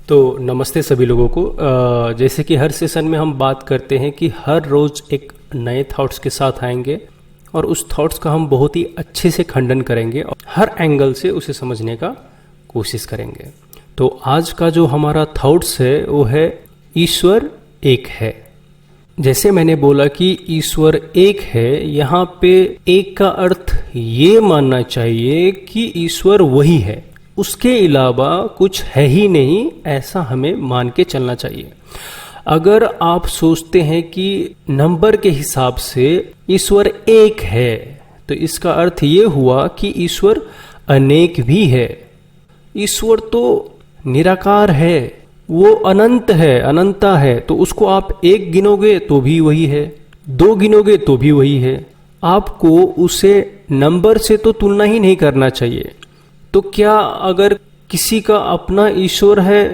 तो नमस्ते सभी लोगों को। जैसे कि हर सेशन में हम बात करते हैं कि हर रोज़ एक नए थॉट्स के साथ आएंगे और उस थॉट्स का हम बहुत ही अच्छे से खंडन करेंगे और हर एंगल से उसे समझने का कोशिश करेंगे। तो आज का जो हमारा थॉट्स है वो है ईश्वर एक है। जैसे मैंने बोला कि ईश्वर एक है, यहाँ पे एक का अर्थ ये मानना चाहिए कि ईश्वर वही है, उसके अलावा कुछ है ही नहीं, ऐसा हमें मान के चलना चाहिए। अगर आप सोचते हैं कि नंबर के हिसाब से ईश्वर एक है तो इसका अर्थ ये हुआ कि ईश्वर अनेक भी है। ईश्वर तो निराकार है, वो अनंत है, अनंता है, तो उसको आप एक गिनोगे तो भी वही है, दो गिनोगे तो भी वही है। आपको उसे नंबर से तो तुलना ही नहीं करना चाहिए। तो क्या अगर किसी का अपना ईश्वर है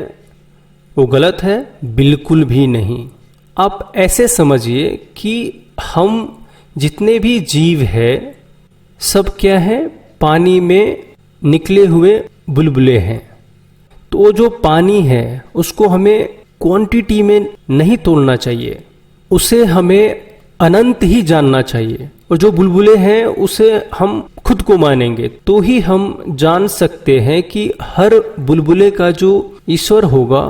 वो गलत है? बिल्कुल भी नहीं। आप ऐसे समझिए कि हम जितने भी जीव है सब क्या है, पानी में निकले हुए बुलबुले हैं। तो वो जो पानी है उसको हमें क्वांटिटी में नहीं तोलना चाहिए, उसे हमें अनंत ही जानना चाहिए। और जो बुलबुले हैं उसे हम खुद को मानेंगे तो ही हम जान सकते हैं कि हर बुलबुले का जो ईश्वर होगा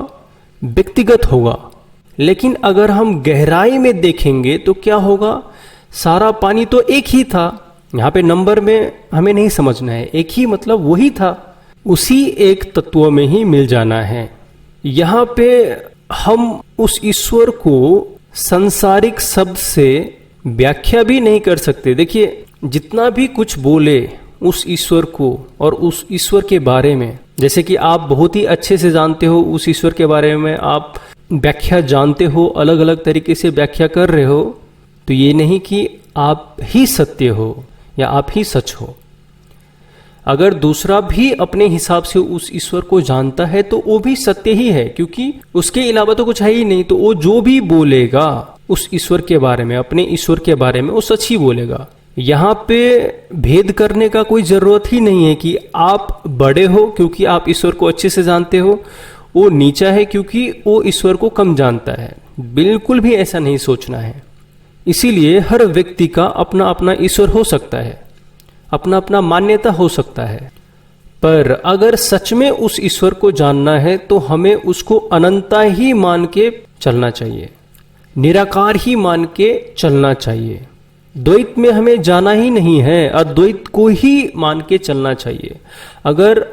व्यक्तिगत होगा। लेकिन अगर हम गहराई में देखेंगे तो क्या होगा, सारा पानी तो एक ही था। यहाँ पे नंबर में हमें नहीं समझना है, एक ही मतलब वही था, उसी एक तत्व में ही मिल जाना है। यहाँ पे हम उस ईश्वर को सांसारिक शब्द से व्याख्या भी नहीं कर सकते। देखिए, जितना भी कुछ बोले उस ईश्वर को और उस ईश्वर के बारे में, जैसे कि आप बहुत ही अच्छे से जानते हो उस ईश्वर के बारे में, आप व्याख्या जानते हो, अलग अलग तरीके से व्याख्या कर रहे हो, तो ये नहीं कि आप ही सत्य हो या आप ही सच हो। अगर दूसरा भी अपने हिसाब से उस ईश्वर को जानता है तो वो भी सत्य ही है, क्योंकि उसके अलावा तो कुछ है ही नहीं। तो वो जो भी बोलेगा उस ईश्वर के बारे में, अपने ईश्वर के बारे में, वो सच ही बोलेगा। यहाँ पे भेद करने का कोई जरूरत ही नहीं है कि आप बड़े हो क्योंकि आप ईश्वर को अच्छे से जानते हो, वो नीचा है क्योंकि वो ईश्वर को कम जानता है। बिल्कुल भी ऐसा नहीं सोचना है। इसीलिए हर व्यक्ति का अपना अपना ईश्वर हो सकता है, अपना अपना मान्यता हो सकता है। पर अगर सच में उस ईश्वर को जानना है तो हमें उसको अनंता ही मान के चलना चाहिए, निराकार ही मान के चलना चाहिए। द्वैत में हमें जाना ही नहीं है, अद्वैत को ही मान के चलना चाहिए। अगर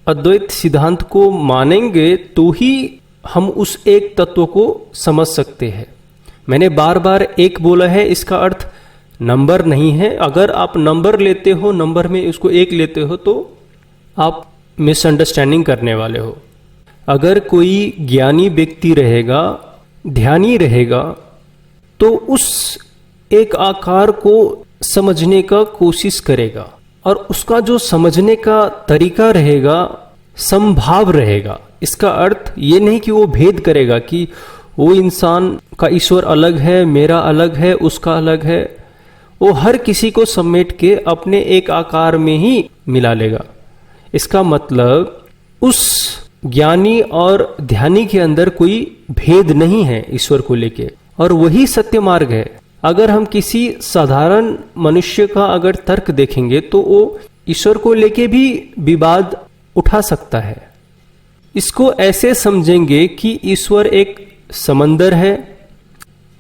अद्वैत सिद्धांत को मानेंगे तो ही हम उस एक तत्व को समझ सकते हैं। मैंने बार बार एक बोला है, इसका अर्थ नंबर नहीं है। अगर आप नंबर लेते हो, नंबर में उसको एक लेते हो, तो आप मिसअंडरस्टैंडिंग करने वाले हो। अगर कोई ज्ञानी व्यक्ति रहेगा, ध्यानी रहेगा, तो उस एक आकार को समझने का कोशिश करेगा और उसका जो समझने का तरीका रहेगा समभाव रहेगा। इसका अर्थ ये नहीं कि वो भेद करेगा कि वो इंसान का ईश्वर अलग है, मेरा अलग है, उसका अलग है। वो हर किसी को समेट के अपने एक आकार में ही मिला लेगा। इसका मतलब उस ज्ञानी और ध्यानी के अंदर कोई भेद नहीं है ईश्वर को लेके, और वही सत्य मार्ग है। अगर हम किसी साधारण मनुष्य का अगर तर्क देखेंगे तो वो ईश्वर को लेके भी विवाद उठा सकता है। इसको ऐसे समझेंगे कि ईश्वर एक समंदर है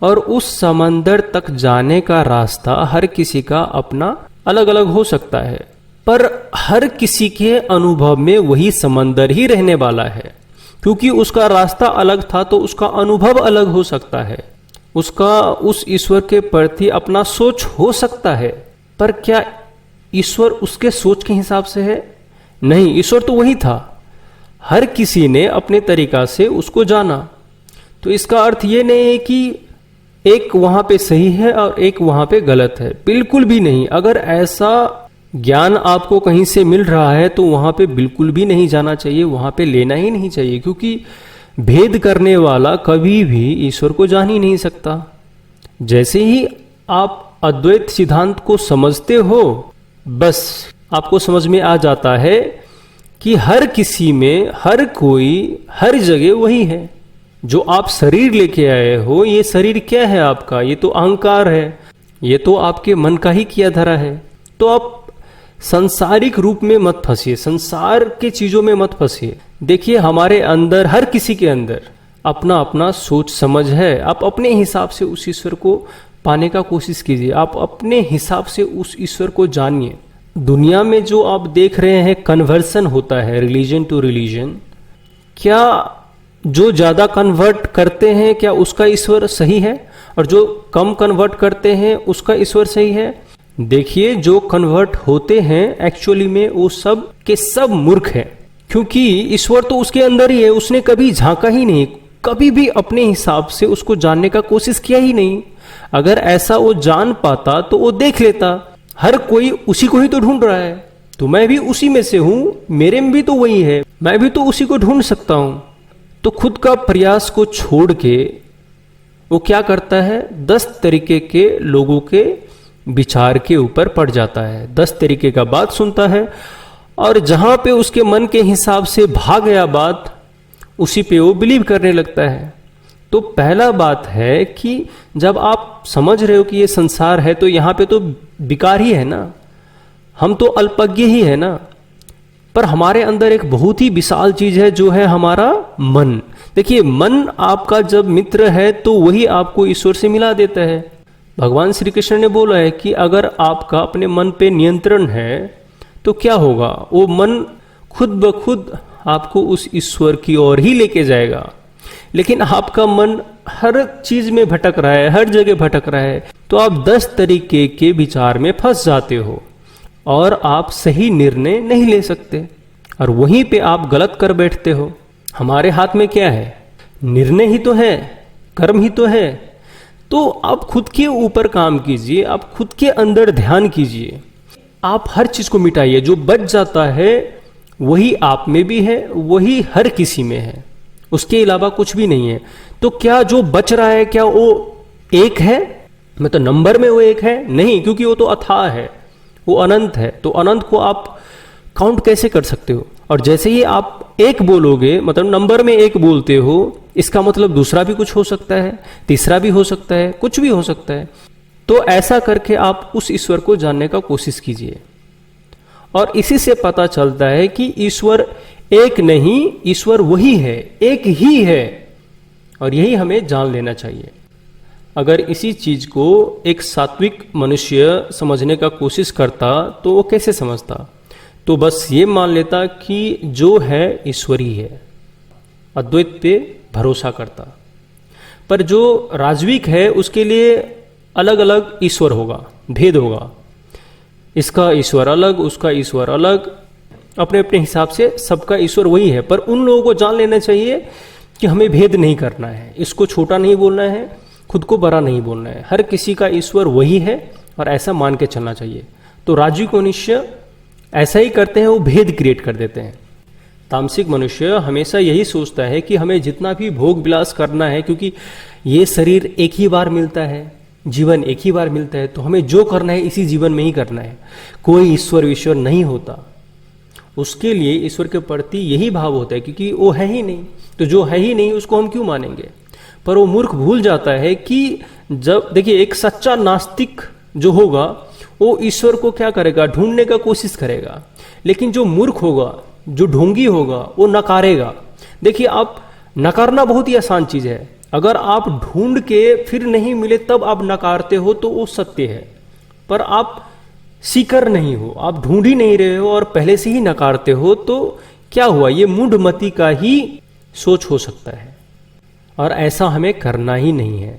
और उस समंदर तक जाने का रास्ता हर किसी का अपना अलग अलग हो सकता है, पर हर किसी के अनुभव में वही समंदर ही रहने वाला है। क्योंकि उसका रास्ता अलग था तो उसका अनुभव अलग हो सकता है, उसका उस ईश्वर के प्रति अपना सोच हो सकता है। पर क्या ईश्वर उसके सोच के हिसाब से है? नहीं, ईश्वर तो वही था, हर किसी ने अपने तरीका से उसको जाना। तो इसका अर्थ ये नहीं है कि एक वहां पे सही है और एक वहां पे गलत है, बिल्कुल भी नहीं। अगर ऐसा ज्ञान आपको कहीं से मिल रहा है तो वहां पे बिल्कुल भी नहीं जाना चाहिए, वहां पे लेना ही नहीं चाहिए, क्योंकि भेद करने वाला कभी भी ईश्वर को जान ही नहीं सकता। जैसे ही आप अद्वैत सिद्धांत को समझते हो, बस आपको समझ में आ जाता है कि हर किसी में, हर कोई, हर जगह वही है। जो आप शरीर लेके आए हो, ये शरीर क्या है आपका? ये तो अहंकार है, ये तो आपके मन का ही किया धरा है। तो आप संसारिक रूप में मत फंसिए, संसार के चीजों में मत फंसिए। देखिए, हमारे अंदर, हर किसी के अंदर अपना अपना सोच समझ है। आप अपने हिसाब से उस ईश्वर को पाने का कोशिश कीजिए, आप अपने हिसाब से उस ईश्वर को जानिए। दुनिया में जो आप देख रहे हैं कन्वर्सन होता है रिलीजन टू रिलीजन, क्या जो ज्यादा कन्वर्ट करते हैं क्या उसका ईश्वर सही है, और जो कम कन्वर्ट करते हैं उसका ईश्वर सही है? देखिए, जो कन्वर्ट होते हैं एक्चुअली में वो सब के सब मूर्ख हैं, क्योंकि ईश्वर तो उसके अंदर ही है। उसने कभी झांका ही नहीं, कभी भी अपने हिसाब से उसको जानने का कोशिश किया ही नहीं। अगर ऐसा वो जान पाता तो वो देख लेता। हर कोई उसी को ही तो ढूंढ रहा है, तो मैं भी उसी में से हूं, मेरे में भी तो वही है, मैं भी तो उसी को ढूंढ सकता हूं। तो खुद का प्रयास को छोड़ के वो क्या करता है, 10 तरीके के लोगों के विचार के ऊपर पड़ जाता है, 10 तरीके का बात सुनता है, और जहां पे उसके मन के हिसाब से भाग गया बात, उसी पे वो बिलीव करने लगता है। तो पहला बात है कि जब आप समझ रहे हो कि ये संसार है, तो यहाँ पे तो विकार ही है ना, हम तो अल्पज्ञ ही है ना। पर हमारे अंदर एक बहुत ही विशाल चीज है जो है हमारा मन। देखिए, मन आपका जब मित्र है तो वही आपको ईश्वर से मिला देता है। भगवान श्री कृष्ण ने बोला है कि अगर आपका अपने मन पे नियंत्रण है तो क्या होगा, वो मन खुद ब खुद आपको उस ईश्वर की ओर ही लेके जाएगा। लेकिन आपका मन हर चीज में भटक रहा है, हर जगह भटक रहा है, तो आप 10 तरीके के विचार में फंस जाते हो और आप सही निर्णय नहीं ले सकते, और वहीं पे आप गलत कर बैठते हो। हमारे हाथ में क्या है? निर्णय ही तो है, कर्म ही तो है। तो आप खुद के ऊपर काम कीजिए, आप खुद के अंदर ध्यान कीजिए, आप हर चीज को मिटाइए। जो बच जाता है वही आप में भी है, वही हर किसी में है, उसके अलावा कुछ भी नहीं है। तो क्या जो बच रहा है क्या वो एक है? मतलब नंबर में वो एक है? नहीं, क्योंकि वो तो अथाह है, वो अनंत है। तो अनंत को आप काउंट कैसे कर सकते हो? और जैसे ही आप एक बोलोगे, मतलब नंबर में एक बोलते हो, इसका मतलब दूसरा भी कुछ हो सकता है, तीसरा भी हो सकता है, कुछ भी हो सकता है। तो ऐसा करके आप उस ईश्वर को जानने का कोशिश कीजिए, और इसी से पता चलता है कि ईश्वर एक नहीं, ईश्वर वही है, एक ही है, और यही हमें जान लेना चाहिए। अगर इसी चीज को एक सात्विक मनुष्य समझने का कोशिश करता तो वो कैसे समझता? तो बस ये मान लेता कि जो है ईश्वर ही है, अद्वैत पे भरोसा करता। पर जो राजविक है उसके लिए अलग अलग ईश्वर होगा, भेद होगा, इसका ईश्वर अलग, उसका ईश्वर अलग, अपने अपने हिसाब से सबका ईश्वर वही है। पर उन लोगों को जान लेना चाहिए कि हमें भेद नहीं करना है, इसको छोटा नहीं बोलना है, खुद को बड़ा नहीं बोलना है, हर किसी का ईश्वर वही है, और ऐसा मान के चलना चाहिए। तो राजविक मनुष्य ऐसा ही करते हैं, वो भेद क्रिएट कर देते हैं। तामसिक मनुष्य हमेशा यही सोचता है कि हमें जितना भी भोग विलास करना है, क्योंकि ये शरीर एक ही बार मिलता है, जीवन एक ही बार मिलता है, तो हमें जो करना है इसी जीवन में ही करना है। कोई ईश्वर नहीं होता, उसके लिए ईश्वर के प्रति यही भाव होता है, क्योंकि वो है ही नहीं। तो जो है ही नहीं उसको हम क्यों मानेंगे? पर वो मूर्ख भूल जाता है कि जब, देखिए, एक सच्चा नास्तिक जो होगा वो ईश्वर को क्या करेगा, ढूंढने का कोशिश करेगा। लेकिन जो मूर्ख होगा, जो ढोंगी होगा, वो नकारेगा। देखिए, आप नकारना बहुत ही आसान चीज है। अगर आप ढूंढ के फिर नहीं मिले तब आप नकारते हो तो वो सत्य है, पर आप सीकर नहीं हो, आप ढूंढ ही नहीं रहे हो और पहले से ही नकारते हो, तो क्या हुआ? ये मूढ़मति का ही सोच हो सकता है, और ऐसा हमें करना ही नहीं है।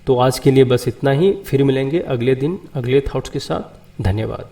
तो आज के लिए बस इतना ही, फिर मिलेंगे अगले दिन अगले थॉट्स के साथ। धन्यवाद।